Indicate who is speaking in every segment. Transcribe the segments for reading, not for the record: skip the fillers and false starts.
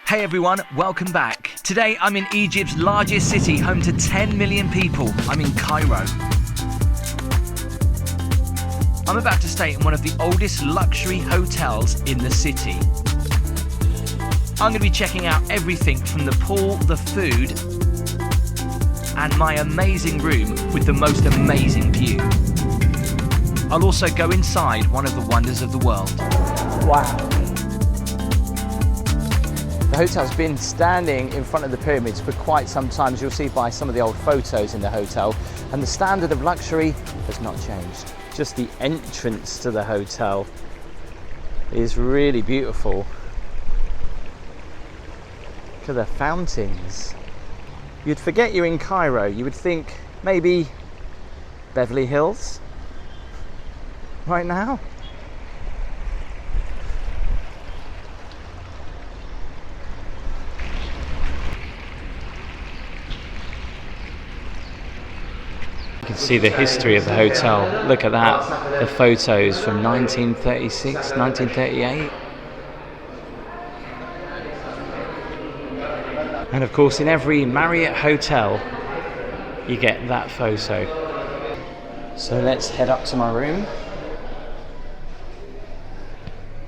Speaker 1: Hey everyone, welcome back. Today I'm in Egypt's largest city, home to 10 million people. I'm in Cairo. I'm about to stay in one of the oldest luxury hotels in the city. I'm going to be checking out everything from the pool, the food, and my amazing room with the most amazing view. I'll also go inside one of the wonders of the world.
Speaker 2: Wow. The hotel's been standing in front of the pyramids for quite some time, as you'll see by some of the old photos in the hotel, and the standard of luxury has not changed. Just the entrance to the hotel is really beautiful. Look at the fountains. You'd forget you're in Cairo. You would think maybe Beverly Hills right now. You can see the history of the hotel. Look at that, the photos from 1936, 1938. And of course, in every Marriott hotel, you get that photo. So let's head up to my room.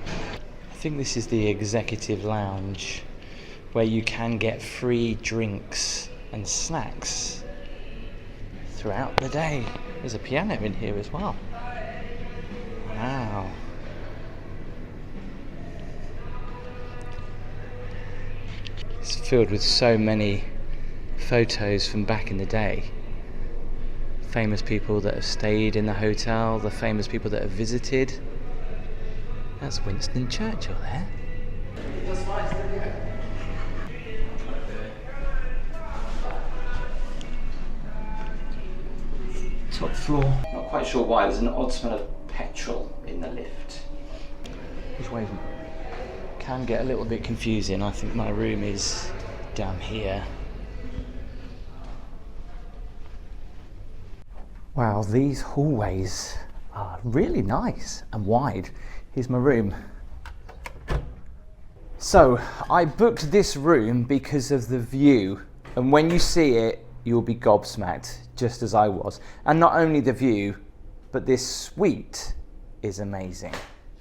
Speaker 2: I think this is the executive lounge, where you can get free drinks and snacks throughout the day. There's a piano in here as well. Wow. It's filled with so many photos from back in the day. Famous people that have stayed in the hotel, the famous people that have visited. That's Winston Churchill there. Top floor. Not quite sure why, there's an odd smell of petrol in the lift. Which way? Can get a little bit confusing. I think my room is down here. Wow, these hallways are really nice and wide. Here's my room. So, I booked this room because of the view, and when you see it, you'll be gobsmacked, just as I was. And not only the view, but this suite is amazing.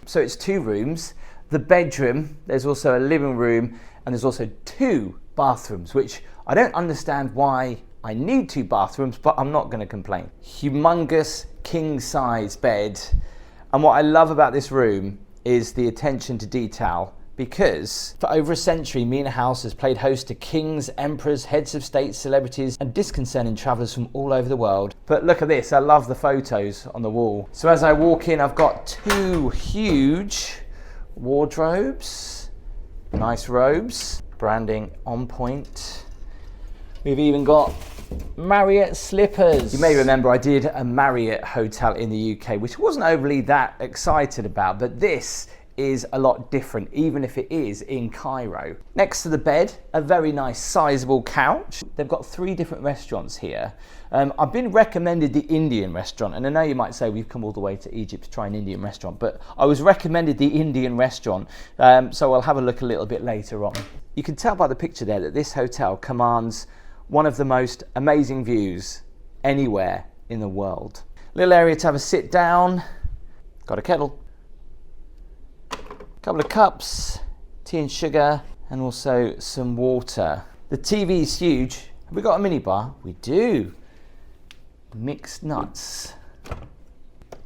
Speaker 2: So it's 2 rooms, the bedroom, there's also a living room, and there's also 2 bathrooms, which I don't understand why I need 2 bathrooms, but I'm not going to complain. Humongous king-size bed. And what I love about this room is the attention to detail, because for over a century, Mena House has played host to kings, emperors, heads of state, celebrities, and disconcerting travellers from all over the world. But look at this, I love the photos on the wall. So as I walk in, I've got 2 huge wardrobes, nice robes, branding on point. We've even got Marriott slippers. You may remember I did a Marriott hotel in the UK, which I wasn't overly that excited about, but this is a lot different, even if it is in Cairo. Next to the bed, a very nice sizable couch. They've got 3 different restaurants here. I've been recommended the Indian restaurant, and I know you might say we've come all the way to Egypt to try an Indian restaurant, but I was recommended the Indian restaurant, so I'll have a look a little bit later on. You can tell by the picture there that this hotel commands one of the most amazing views anywhere in the world. Little area to have a sit down, got a kettle, couple of cups, tea and sugar, and also some water. The TV is huge. Have we got a mini bar? We do. Mixed nuts.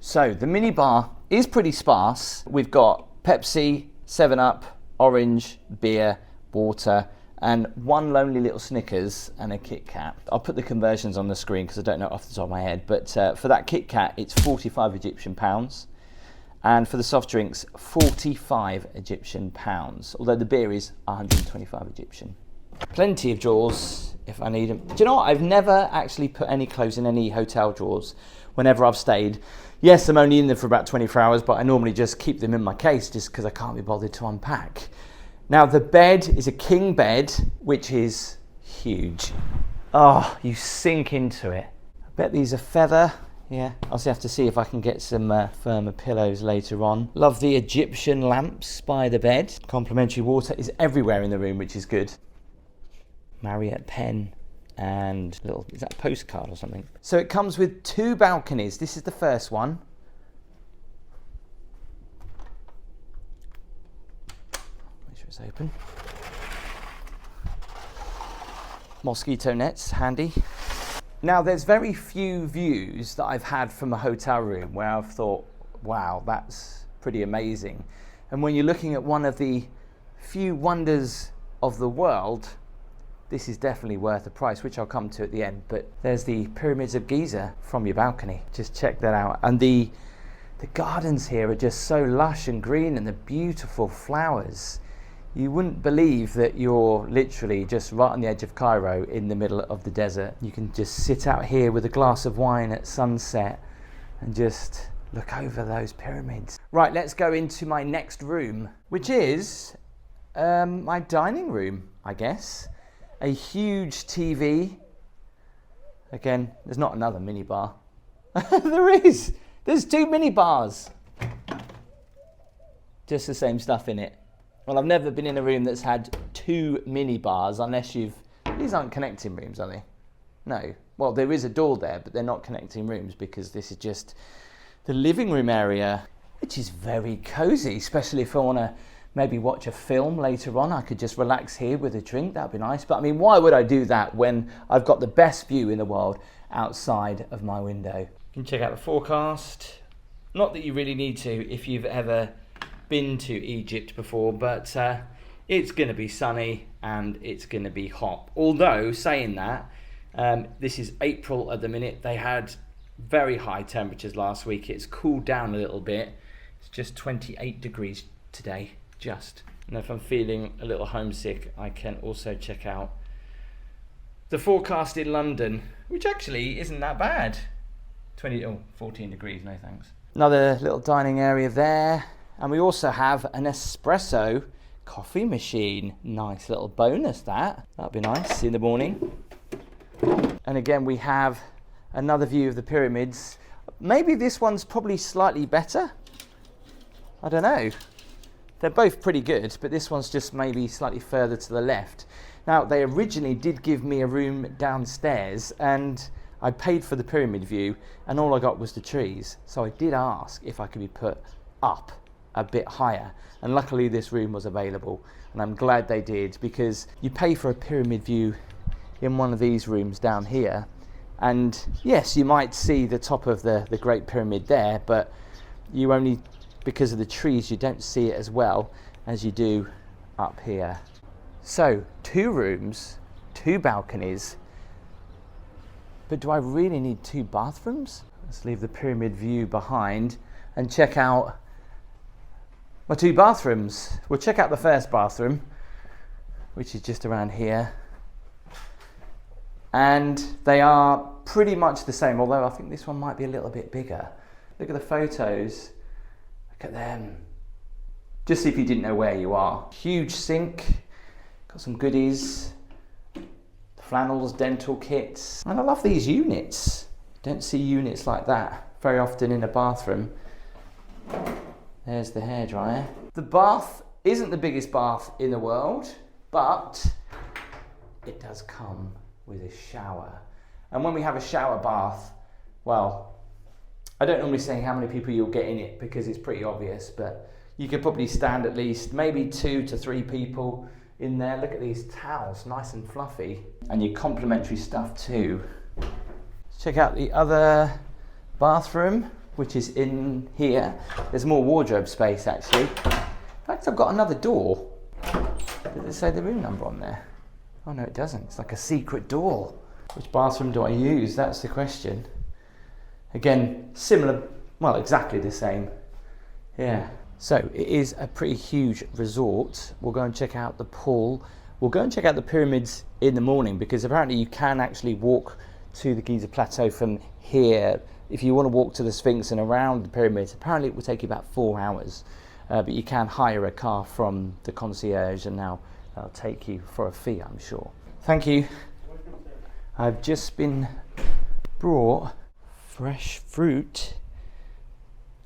Speaker 2: So the mini bar is pretty sparse. We've got Pepsi, 7-Up, orange, beer, water, and 1 lonely little Snickers and a Kit Kat. I'll put the conversions on the screen because I don't know off the top of my head, but for that Kit Kat, it's 45 Egyptian pounds. And for the soft drinks, 45 Egyptian pounds, although the beer is 125 Egyptian. Plenty of drawers if I need them. Do you know what? I've never actually put any clothes in any hotel drawers whenever I've stayed. Yes, I'm only in them for about 24 hours, but I normally just keep them in my case just because I can't be bothered to unpack. Now, the bed is a king bed, which is huge. Oh, you sink into it. I bet these are feather Yeah, I'll have to see if I can get some firmer pillows later on. Love the Egyptian lamps by the bed. Complimentary water is everywhere in the room, which is good. Marriott pen and little, is that a postcard or something? So it comes with 2 balconies. This is the first one. Make sure it's open. Mosquito nets, handy. Now, there's very few views that I've had from a hotel room where I've thought, wow, that's pretty amazing. And when you're looking at one of the few wonders of the world, this is definitely worth the price, which I'll come to at the end. But there's the Pyramids of Giza from your balcony. Just check that out. And the gardens here are just so lush and green, and the beautiful flowers. You wouldn't believe that you're literally just right on the edge of Cairo in the middle of the desert. You can just sit out here with a glass of wine at sunset and just look over those pyramids. Right, let's go into my next room, which is my dining room, I guess. A huge TV. Again, there's not another minibar. There is. There's 2 minibars. Just the same stuff in it. Well, I've never been in a room that's had 2 minibars unless these aren't connecting rooms, are they? No. Well, there is a door there, but they're not connecting rooms because this is just the living room area, which is very cozy, especially if I want to maybe watch a film later on. I could just relax here with a drink. That'd be nice. But I mean, why would I do that when I've got the best view in the world outside of my window? You can check out the forecast. Not that you really need to if you've ever been to Egypt before, but it's going to be sunny and it's going to be hot. Although, saying that, this is April at the minute. They had very high temperatures last week. It's cooled down a little bit. It's just 28 degrees today, just. And if I'm feeling a little homesick, I can also check out the forecast in London, which actually isn't that bad. 14 degrees, no thanks. Another little dining area there. And we also have an espresso coffee machine. Nice little bonus that. That'd be nice in the morning. And again, we have another view of the pyramids. Maybe this one's probably slightly better. I don't know. They're both pretty good, but this one's just maybe slightly further to the left. Now, they originally did give me a room downstairs, and I paid for the pyramid view, and all I got was the trees. So I did ask if I could be put up a bit higher, and luckily this room was available, and I'm glad they did, because you pay for a pyramid view in one of these rooms down here, and yes, you might see the top of the Great Pyramid there, but you only, because of the trees, you don't see it as well as you do up here. So 2 rooms, 2 balconies, but do I really need 2 bathrooms? Let's leave the pyramid view behind and check out my 2 bathrooms. We'll check out the first bathroom, which is just around here. And they are pretty much the same, although I think this one might be a little bit bigger. Look at the photos. Look at them. Just if you didn't know where you are. Huge sink. Got some goodies. Flannels, dental kits. And I love these units. Don't see units like that very often in a bathroom. There's the hairdryer. The bath isn't the biggest bath in the world, but it does come with a shower. And when we have a shower bath, well, I don't normally say how many people you'll get in it because it's pretty obvious, but you could probably stand at least maybe 2 to 3 people in there. Look at these towels, nice and fluffy. And your complimentary stuff too. Let's check out the other bathroom, which is in here. There's more wardrobe space actually. In fact, I've got another door. Does it say the room number on there? Oh no, it doesn't. It's like a secret door. Which bathroom do I use? That's the question. Again, similar, well, exactly the same. Yeah. So it is a pretty huge resort. We'll go and check out the pool. We'll go and check out the pyramids in the morning, because apparently you can actually walk to the Giza Plateau from here. If you want to walk to the Sphinx and around the pyramids, apparently it will take you about 4 hours. But you can hire a car from the concierge, and now they'll take you for a fee, I'm sure. Thank you. I've just been brought fresh fruit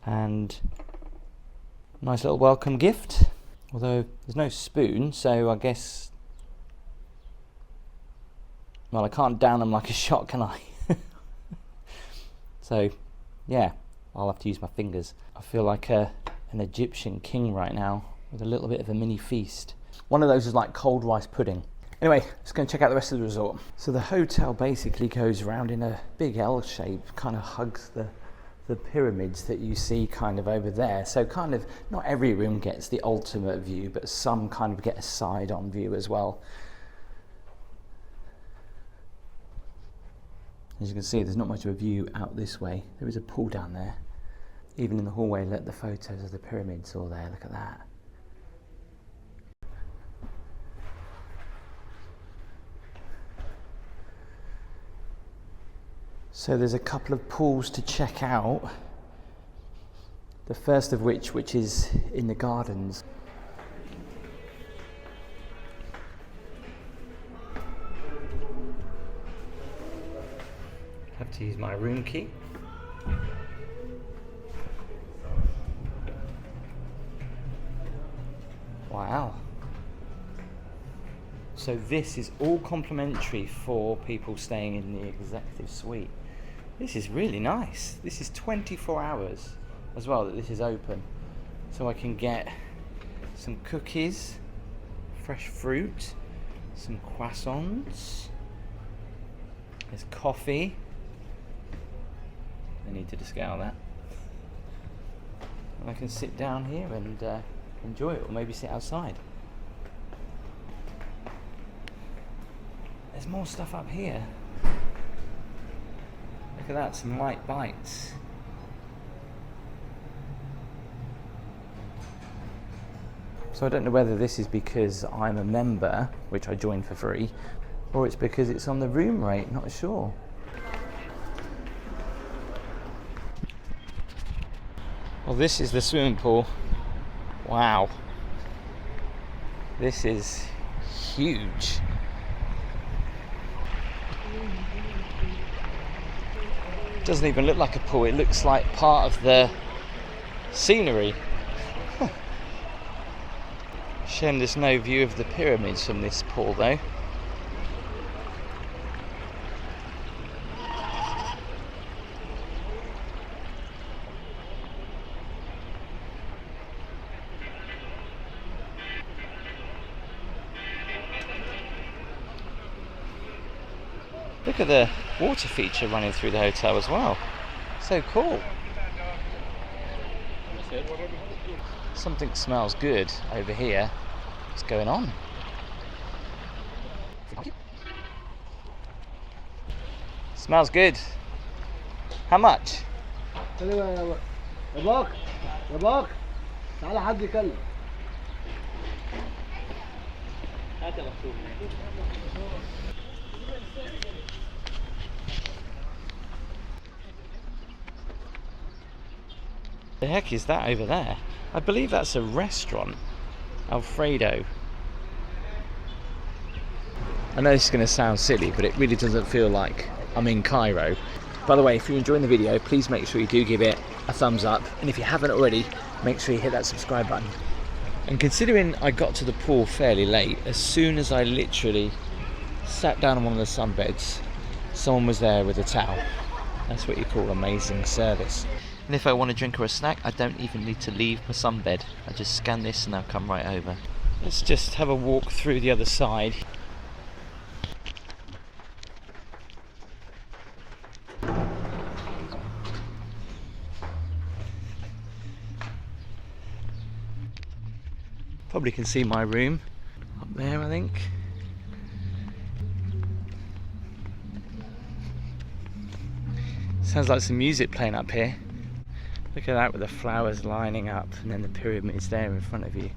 Speaker 2: and nice little welcome gift. Although there's no spoon, so I guess, well, I can't down them like a shot, can I? So, yeah, I'll have to use my fingers. I feel like an Egyptian king right now with a little bit of a mini feast. One of those is like cold rice pudding. Anyway, let's go and check out the rest of the resort. So the hotel basically goes around in a big L shape, kind of hugs the pyramids that you see kind of over there. So kind of not every room gets the ultimate view, but some kind of get a side on view as well. As you can see, there's not much of a view out this way. There is a pool down there. Even in the hallway, look, the photos of the pyramids all there, look at that. So there's a couple of pools to check out. The first of which is in the gardens. Have to use my room key. Wow. So this is all complimentary for people staying in the executive suite. This is really nice. This is 24 hours as well that this is open. So I can get some cookies, fresh fruit, some croissants, there's coffee. I need to descale that. And I can sit down here and enjoy it, or maybe sit outside. There's more stuff up here. Look at that, some light bites. So I don't know whether this is because I'm a member, which I joined for free, or it's because it's on the room rate, not sure. Well, this is the swimming pool. Wow. This is huge. Doesn't even look like a pool, it looks like part of the scenery. Shame there's no view of the pyramids from this pool though. Look at the water feature running through the hotel as well. So cool. Something smells good over here. What's going on? Smells good. How much? The heck is that over there? I believe that's a restaurant. Alfredo. I know this is going to sound silly, but it really doesn't feel like I'm in Cairo. By the way, if you're enjoying the video, please make sure you do give it a thumbs up. And if you haven't already, make sure you hit that subscribe button. And considering I got to the pool fairly late, as soon as I literally sat down on one of the sunbeds, someone was there with a towel. That's what you call amazing service. And if I want a drink or a snack, I don't even need to leave my sunbed. I just scan this and they'll come right over. Let's just have a walk through the other side. Probably can see my room up there, I think. Sounds like some music playing up here. Look at that with the flowers lining up and then the pyramids there in front of you.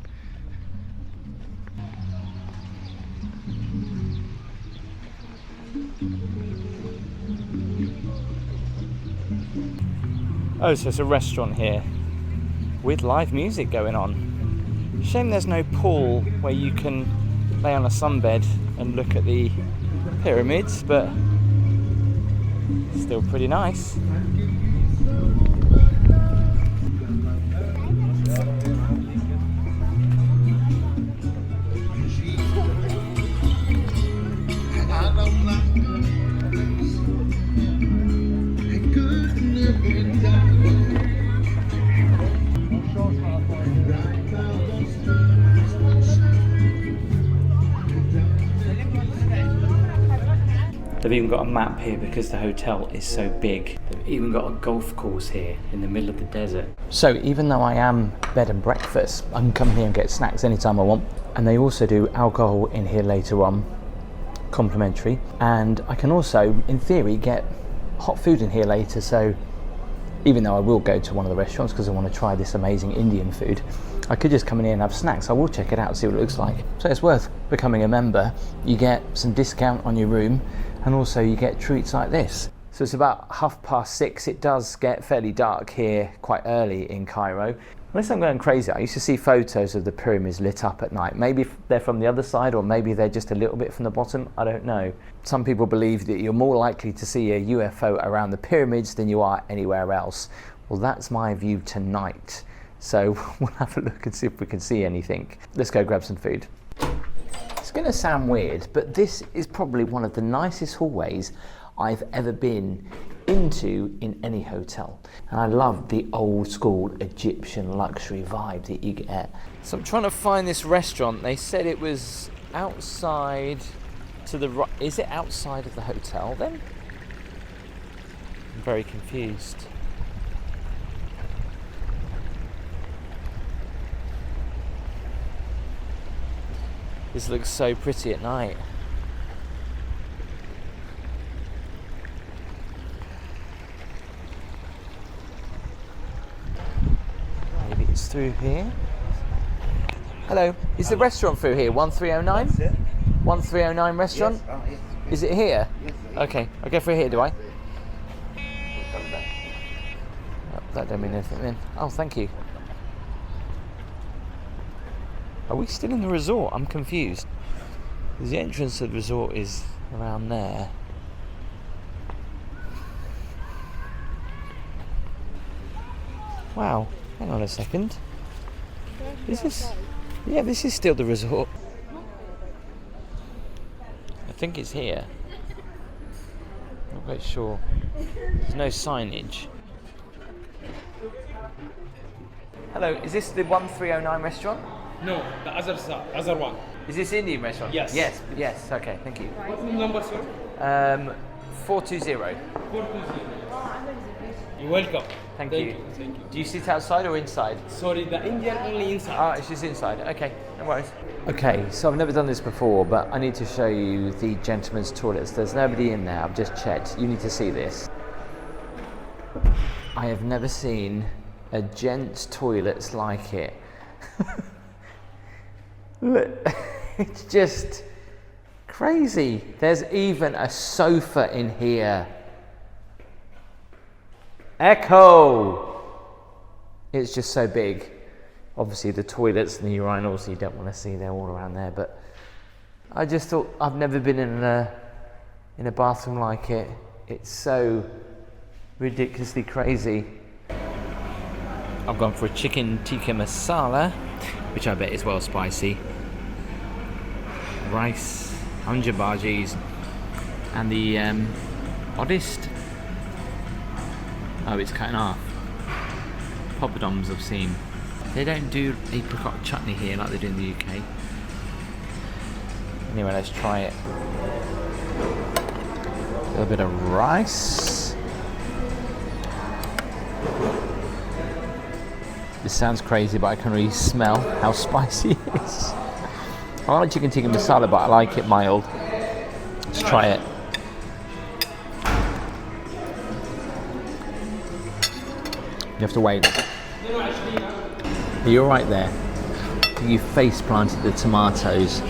Speaker 2: Oh, so it's a restaurant here with live music going on. Shame there's no pool where you can lay on a sunbed and look at the pyramids, but still pretty nice. They've even got a map here because the hotel is so big. They've even got a golf course here in the middle of the desert. So even though I am bed and breakfast, I can come here and get snacks anytime I want. And they also do alcohol in here later on, complimentary. And I can also, in theory, get hot food in here later. So even though I will go to one of the restaurants because I want to try this amazing Indian food, I could just come in here and have snacks. I will check it out, see what it looks like. So it's worth becoming a member. You get some discount on your room, and also you get treats like this. So it's about 6:30. It does get fairly dark here quite early in Cairo. Unless I'm going crazy, I used to see photos of the pyramids lit up at night. Maybe they're from the other side, or maybe they're just a little bit from the bottom. I don't know. Some people believe that you're more likely to see a UFO around the pyramids than you are anywhere else. Well, that's my view tonight. So we'll have a look and see if we can see anything. Let's go grab some food. It's going to sound weird, but this is probably one of the nicest hallways I've ever been into in any hotel. And I love the old school Egyptian luxury vibe that you get. So I'm trying to find this restaurant. They said it was outside to the right. Is it outside of the hotel then? I'm very confused. This looks so pretty at night. Maybe it's through here. Hello, is the restaurant through here? 1309? 1309 restaurant?
Speaker 3: Yes.
Speaker 2: Is it here?
Speaker 3: Yes.
Speaker 2: Okay, I'll go through here, do I? Oh, that don't mean anything then. Oh, thank you. Are we still in the resort? I'm confused. The entrance to the resort is around there. Wow, hang on a second. Is this? Yeah, this is still the resort. I think it's here. Not quite sure. There's no signage. Hello, is this the 1309 restaurant?
Speaker 4: No, the other one.
Speaker 2: Is this Indian restaurant?
Speaker 4: Yes.
Speaker 2: Yes, okay, thank you.
Speaker 4: What's the number, sir?
Speaker 2: 420.
Speaker 4: 420. You're welcome.
Speaker 2: Thank you.
Speaker 4: Thank you.
Speaker 2: Do you sit outside or inside?
Speaker 4: Sorry, the Indian only inside.
Speaker 2: Ah, it's just inside. Okay, no worries. Okay, so I've never done this before, but I need to show you the gentleman's toilets. There's nobody in there. I've just checked. You need to see this. I have never seen a gent's toilets like it. Look, it's just crazy. There's even a sofa in here. Echo! It's just so big. Obviously the toilets and the urinals you don't want to see, they're all around there, but I just thought, I've never been in a bathroom like it. It's so ridiculously crazy. I've gone for a chicken tikka masala, which I bet is well spicy. Rice, hunja bhajis, and the oddest. Oh, it's cut in half. Poppadoms I've seen. They don't do apricot chutney here like they do in the UK. Anyway, let's try it. A little bit of rice. This sounds crazy, but I can really smell how spicy it is. I like chicken tikka masala, but I like it mild. Let's try it. You have to wait. You're right there. You face planted the tomatoes.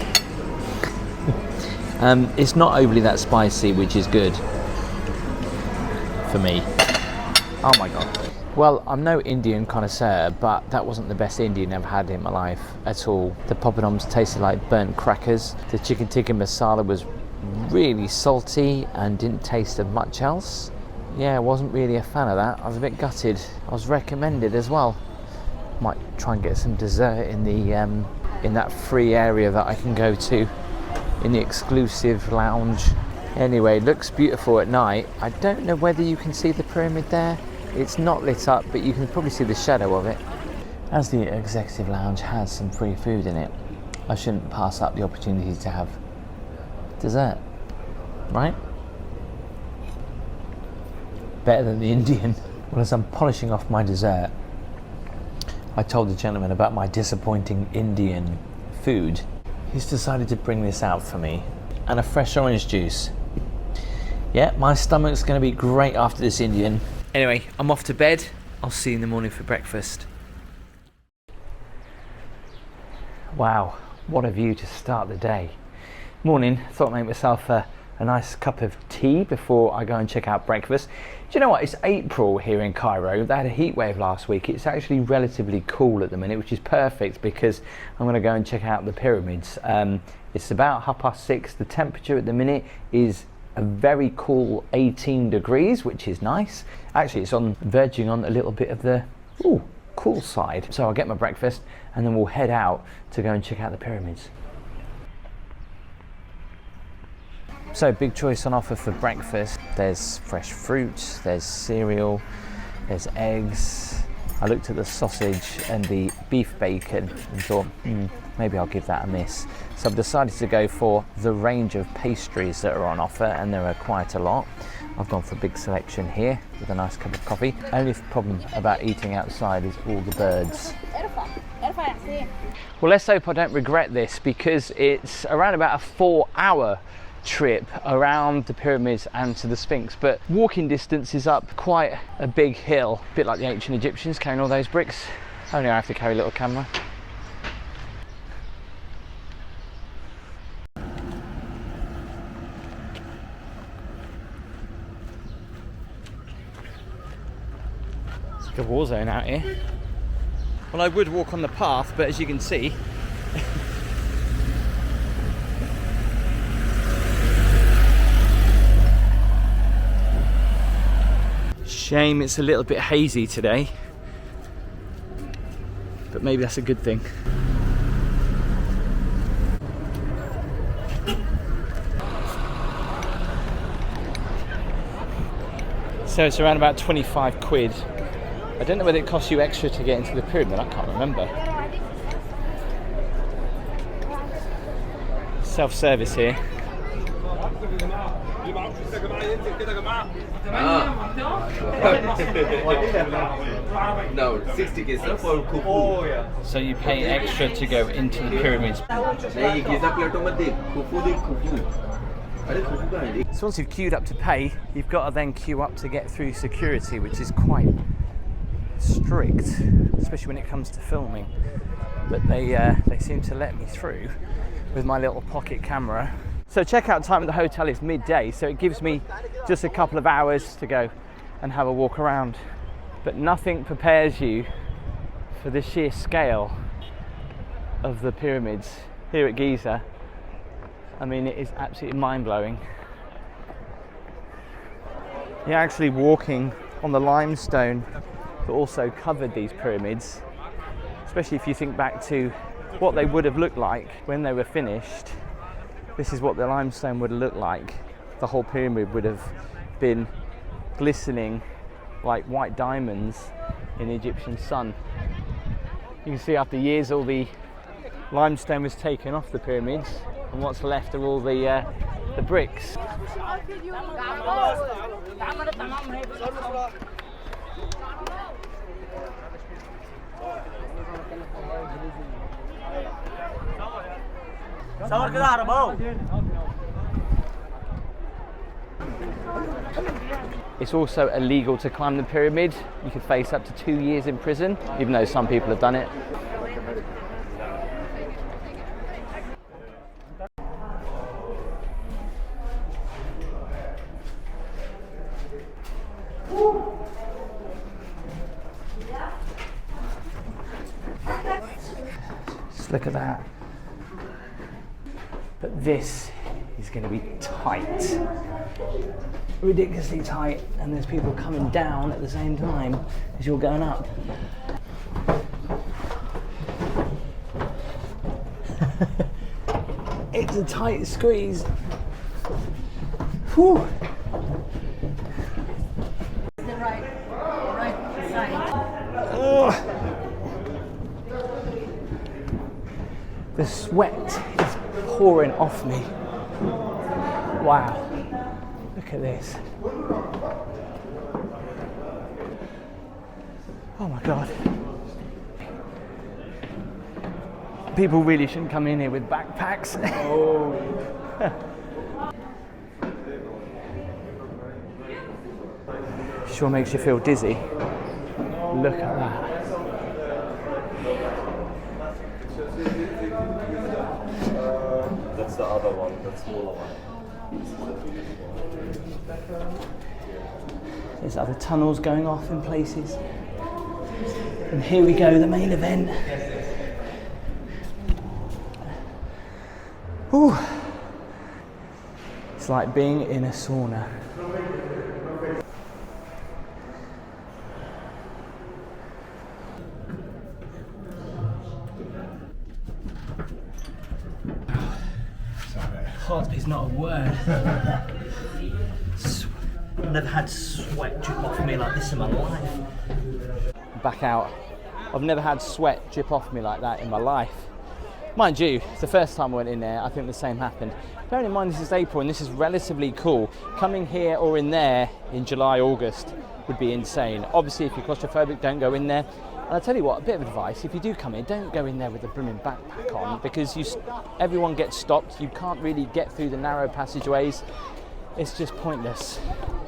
Speaker 2: It's not overly that spicy, which is good for me. Oh my god. Well, I'm no Indian connoisseur, but that wasn't the best Indian I've had in my life at all. The poppadoms tasted like burnt crackers. The chicken tikka masala was really salty and didn't taste of much else. Yeah, I wasn't really a fan of that. I was a bit gutted. I was recommended as well. Might try and get some dessert in the in that free area that I can go to in the exclusive lounge. Anyway, looks beautiful at night. I don't know whether you can see the pyramid there. It's not lit up, but you can probably see the shadow of it. As the executive lounge has some free food in it, I shouldn't pass up the opportunity to have dessert, right? better than the Indian. Well, as I'm polishing off my dessert, I told the gentleman about my disappointing Indian food. He's decided to bring this out for me, and a fresh orange juice. Yeah, my stomach's going to be great after this Indian. Anyway, I'm off to bed. I'll see you in the morning for breakfast. Wow, what a view to start the day. Morning, thought I'd make myself a nice cup of tea before I go and check out breakfast. Do you know what? It's April here in Cairo. They had a heat wave last week. It's actually relatively cool at the minute, which is perfect because I'm going to go and check out the pyramids. It's about 6:30. The temperature at the minute is a very cool 18 degrees, which is nice. Actually, it's verging on a little bit of the cool side. So I'll get my breakfast and then we'll head out to go and check out the pyramids. So big choice on offer for breakfast. There's fresh fruit, there's cereal, there's eggs. I looked at the sausage and the beef bacon and thought, maybe I'll give that a miss. So I've decided to go for the range of pastries that are on offer, and there are quite a lot. I've gone for a big selection here with a nice cup of coffee. Only problem about eating outside is all the birds. Well, let's hope I don't regret this, because it's around about a 4-hour trip around the pyramids and to the Sphinx, but walking distance is up quite a big hill, a bit like the ancient Egyptians carrying all those bricks. Only I have to carry a little camera. It's like a war zone out here. Well, I would walk on the path, but as you can see, shame it's a little bit hazy today, but maybe that's a good thing. So it's around about 25 quid. I don't know whether it costs you extra to get into the pyramid, I can't remember. Self-service here.
Speaker 3: No, 60 Giza for Khufu.
Speaker 2: So you pay extra to go into the pyramids. So once you've queued up to pay, you've got to then queue up to get through security, which is quite strict, especially when it comes to filming. But they seem to let me through with my little pocket camera. So checkout time at the hotel is midday, so it gives me just a couple of hours to go and have a walk around. But nothing prepares you for the sheer scale of the pyramids here at Giza. I mean, it is absolutely mind-blowing. You're actually walking on the limestone that also covered these pyramids, especially if you think back to what they would have looked like when they were finished. This is what the limestone would have looked like. The whole pyramid would have been glistening like white diamonds in the Egyptian sun. You can see after years all the limestone was taken off the pyramids, and what's left are all the bricks. It's also illegal to climb the pyramid. You could face up to 2 years in prison, even though some people have done it. Just look at that. But this is going to be tight. Ridiculously tight, and there's people coming down at the same time as you're going up. It's a tight squeeze. Whew.
Speaker 5: The right side.
Speaker 2: Oh. The sweat is pouring off me. Wow. Look at this. Oh my God. People really shouldn't come in here with backpacks. Oh. Sure makes you feel dizzy. Look at that.
Speaker 3: That's the other one, the smaller one.
Speaker 2: There's other tunnels going off in places. And here we go, the main event. Ooh. It's like being in a sauna. Hot is not a word. I've never had sweat drip off me like this in my life. Back out. I've never had sweat drip off me like that in my life. Mind you, it's the first time I went in there, I think the same happened. Bearing in mind this is April and this is relatively cool. Coming here or in there in July, August would be insane. Obviously, if you're claustrophobic, don't go in there. And I'll tell you what, a bit of advice, if you do come in, don't go in there with a brimming backpack on, because everyone gets stopped. You can't really get through the narrow passageways. It's just pointless.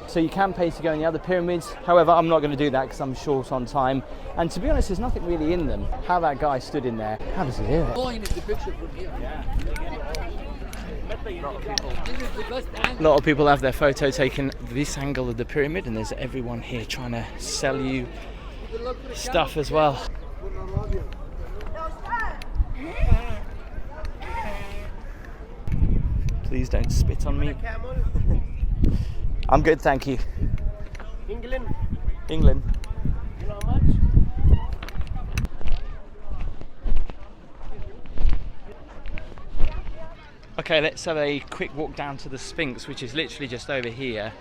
Speaker 2: So you can pay to go in the other pyramids. However, I'm not going to do that because I'm short on time. And to be honest, there's nothing really in them. How that guy stood in there, how does he do it? A lot of people have their photo taken this angle of the pyramid, and there's everyone here trying to sell you stuff as well. Please don't spit on me. I'm good, thank you.
Speaker 4: England.
Speaker 2: England.
Speaker 4: You know how much?
Speaker 2: Okay, let's have a quick walk down to the Sphinx, which is literally just over here.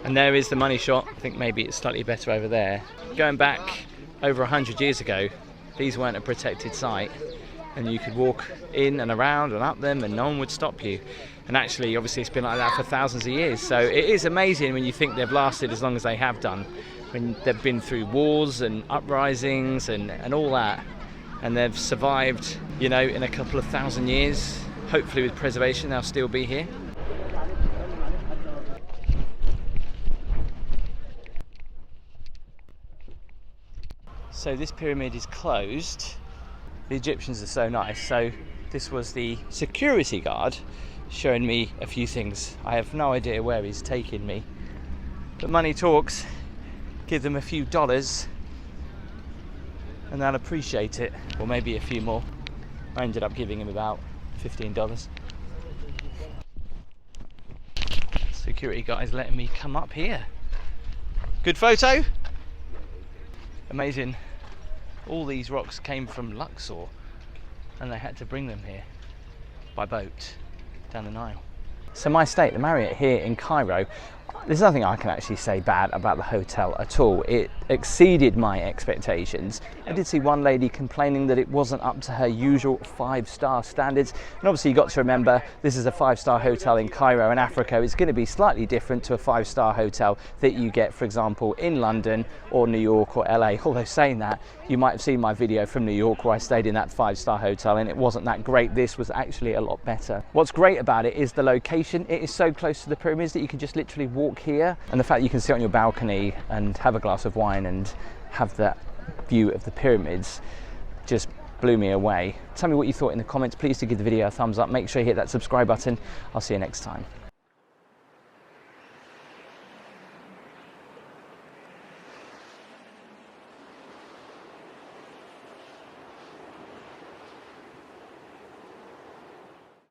Speaker 2: And there is the money shot. I think maybe it's slightly better over there. Going back over 100 years ago, these weren't a protected site, and you could walk in and around and up them and no one would stop you. And actually, obviously, it's been like that for thousands of years. So it is amazing when you think they've lasted as long as they have done, when they've been through wars and uprisings and all that, and they've survived, you know, in a couple of thousand years. Hopefully with preservation, they'll still be here. So this pyramid is closed. The Egyptians are so nice. So this was the security guard showing me a few things. I have no idea where he's taking me. But money talks. Give them a few dollars and they'll appreciate it. Or maybe a few more. I ended up giving him about $15. Security guy's letting me come up here. Good photo? Amazing. All these rocks came from Luxor and they had to bring them here by boat down the Nile. So my stay at the Marriott here in Cairo, there's nothing I can actually say bad about the hotel at all. It exceeded my expectations. I did see one lady complaining that it wasn't up to her usual 5-star standards. And obviously you got to remember, this is a 5-star hotel in Cairo in Africa. It's going to be slightly different to a 5-star hotel that you get, for example, in London or New York or LA. Although saying that, you might have seen my video from New York where I stayed in that 5-star hotel and it wasn't that great. This was actually a lot better. What's great about it is the location. It is so close to the pyramids that you can just literally walk here, and the fact that you can sit on your balcony and have a glass of wine and have that view of the pyramids just blew me away. Tell me what you thought in the comments. Please do give the video a thumbs up. Make sure you hit that subscribe button. I'll see you next time.